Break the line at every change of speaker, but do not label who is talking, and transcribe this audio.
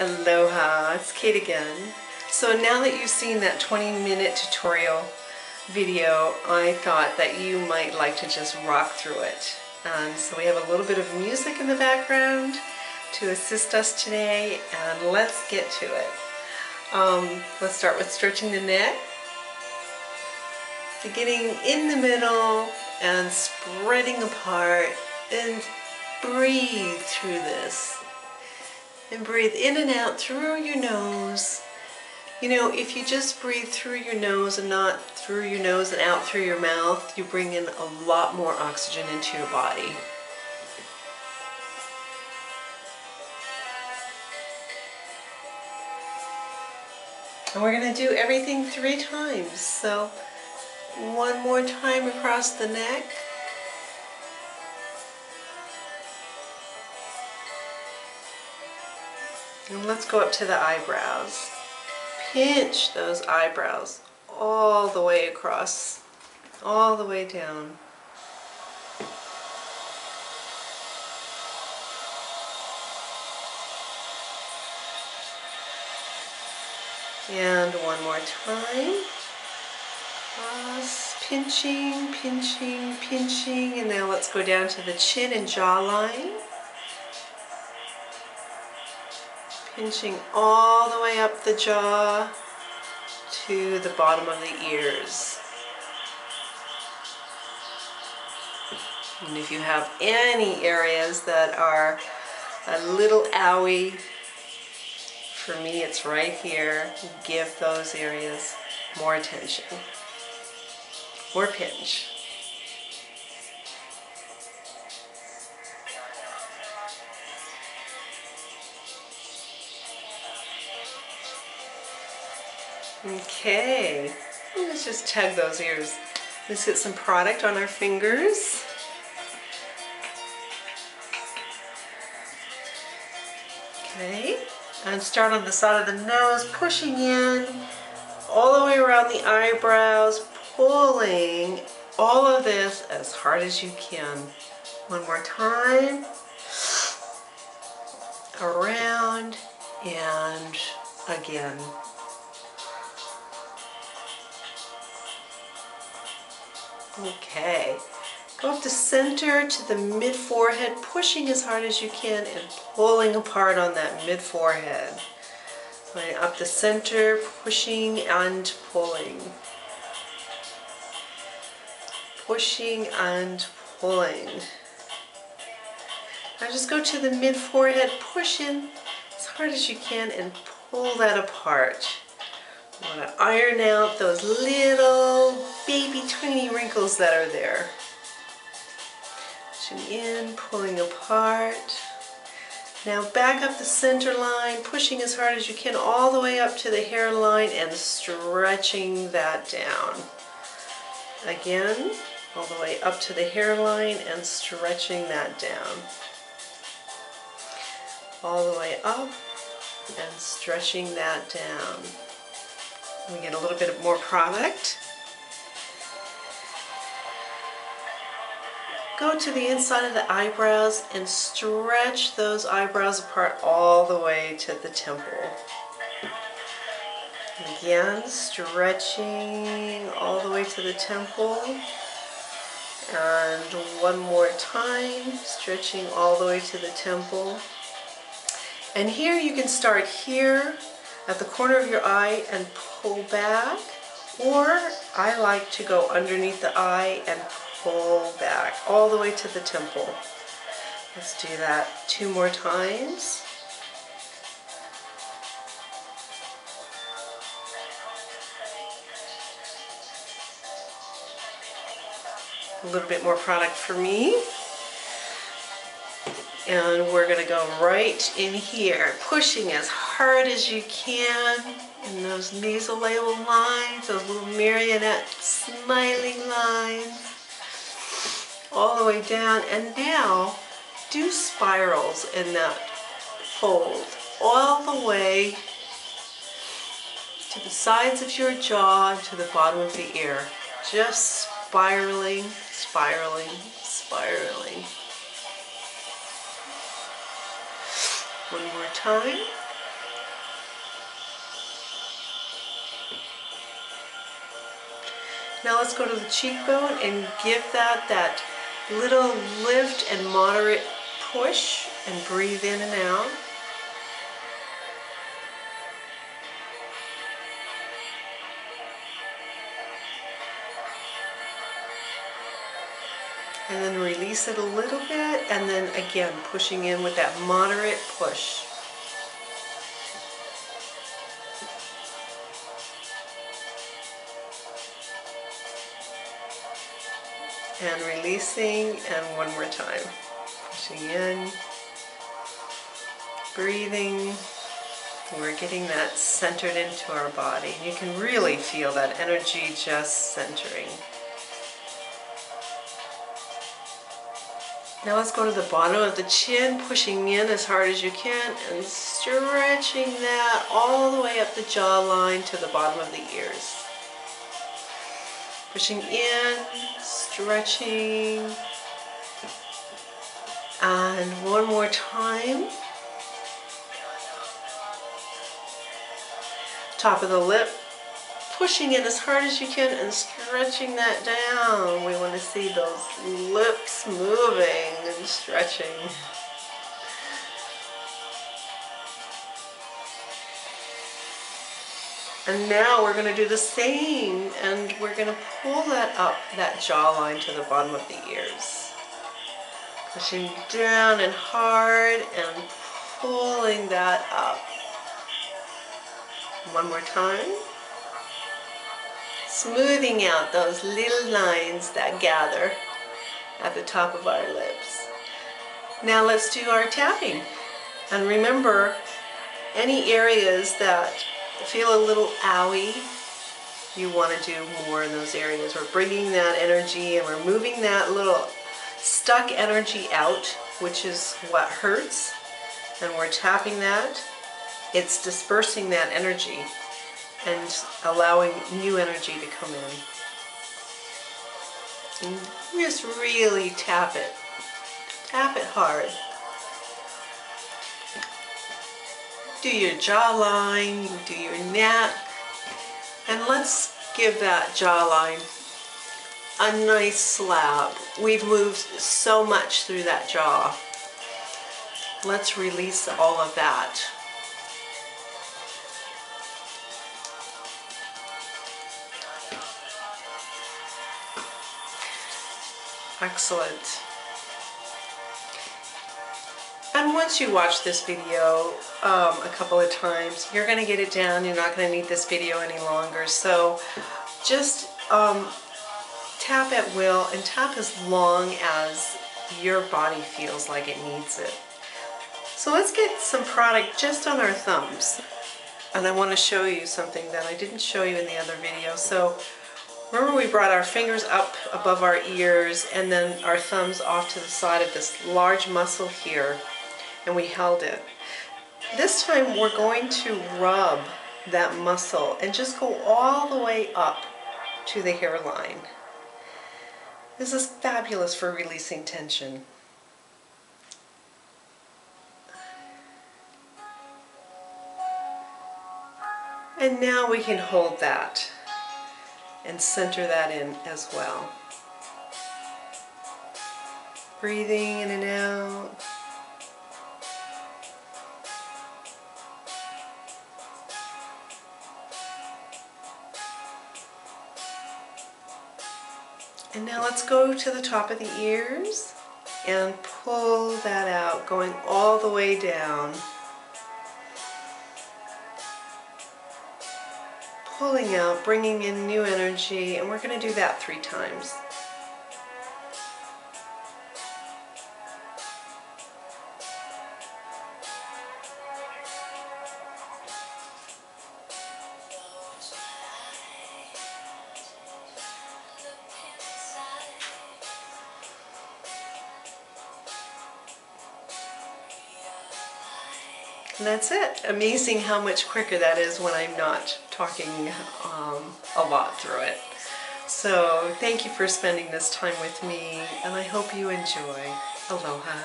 Aloha, it's Kate again. So now that you've seen that 20-minute tutorial video, I thought that you might like to just rock through it. And so we have a little bit of music in the background to assist us today, and let's get to it. Let's start with stretching the neck, beginning in the middle and spreading apart, and breathe through this. And breathe in and out through your nose. You know, if you just breathe through your nose and not through your nose and out through your mouth, you bring in a lot more oxygen into your body. And we're going to do everything 3 times. So one more time across the neck. And let's go up to the eyebrows. Pinch those eyebrows all the way across, all the way down. And one more time. Cross, pinching, pinching, pinching. And now let's go down to the chin and jawline. Pinching all the way up the jaw to the bottom of the ears. And if you have any areas that are a little owie, for me it's right here, give those areas more attention, more pinch. Okay, let's just tug those ears. Let's get some product on our fingers. Okay, and start on the side of the nose, pushing in all the way around the eyebrows, pulling all of this as hard as you can. One more time. Around and again. Okay, go up the center to the mid-forehead, pushing as hard as you can and pulling apart on that mid-forehead. Right up the center, pushing and pulling. Pushing and pulling. Now just go to the mid-forehead, push in as hard as you can and pull that apart. You want to iron out those little baby tiny wrinkles that are there. Pushing in, pulling apart. Now back up the center line, pushing as hard as you can all the way up to the hairline and stretching that down. Again, all the way up to the hairline and stretching that down. All the way up and stretching that down. We get a little bit more product. Go to the inside of the eyebrows and stretch those eyebrows apart all the way to the temple. Again, stretching all the way to the temple. And one more time, stretching all the way to the temple. And here you can start here at the corner of your eye and pull back, or I like to go underneath the eye and pull back all the way to the temple. Let's do that 2 more times. A little bit more product for me. And we're going to go right in here, pushing as hard as you can in those nasolabial lines, those little marionette smiling lines, all the way down. And now do spirals in that fold, all the way to the sides of your jaw and to the bottom of the ear. Just spiraling, spiraling, spiraling. One more time. Now let's go to the cheekbone and give that little lift and moderate push, and breathe in and out. And then release it a little bit, and then again pushing in with that moderate push. And releasing, and one more time. Pushing in, breathing. We're getting that centered into our body. You can really feel that energy just centering. Now let's go to the bottom of the chin, pushing in as hard as you can and stretching that all the way up the jawline to the bottom of the ears. Pushing in, stretching, and one more time. Top of the lip, pushing in as hard as you can and stretching that down. We want to see those lips moving and stretching. And now we're going to do the same, and we're going to pull that up, that jawline to the bottom of the ears. Pushing down and hard and pulling that up. One more time. Smoothing out those little lines that gather at the top of our lips. Now let's do our tapping. And remember, any areas that feel a little owie, you want to do more in those areas. We're bringing that energy and we're moving that little stuck energy out, which is what hurts, and we're tapping that. It's dispersing that energy and allowing new energy to come in. And just really tap it. Tap it hard. Do your jawline, do your neck, and let's give that jawline a nice slap. We've moved so much through that jaw. Let's release all of that. Excellent. And once you watch this video a couple of times, you're going to get it down. You're not going to need this video any longer. So just tap at will and tap as long as your body feels like it needs it. So let's get some product just on our thumbs. And I want to show you something that I didn't show you in the other video. So remember, we brought our fingers up above our ears and then our thumbs off to the side of this large muscle here, and we held it. This time we're going to rub that muscle and just go all the way up to the hairline. This is fabulous for releasing tension. And now we can hold that and center that in as well. Breathing in and out. And now let's go to the top of the ears and pull that out, going all the way down. Pulling out, bringing in new energy, and we're going to do that 3 times. And that's it. Amazing how much quicker that is when I'm not talking a lot through it. So thank you for spending this time with me, and I hope you enjoy. Aloha.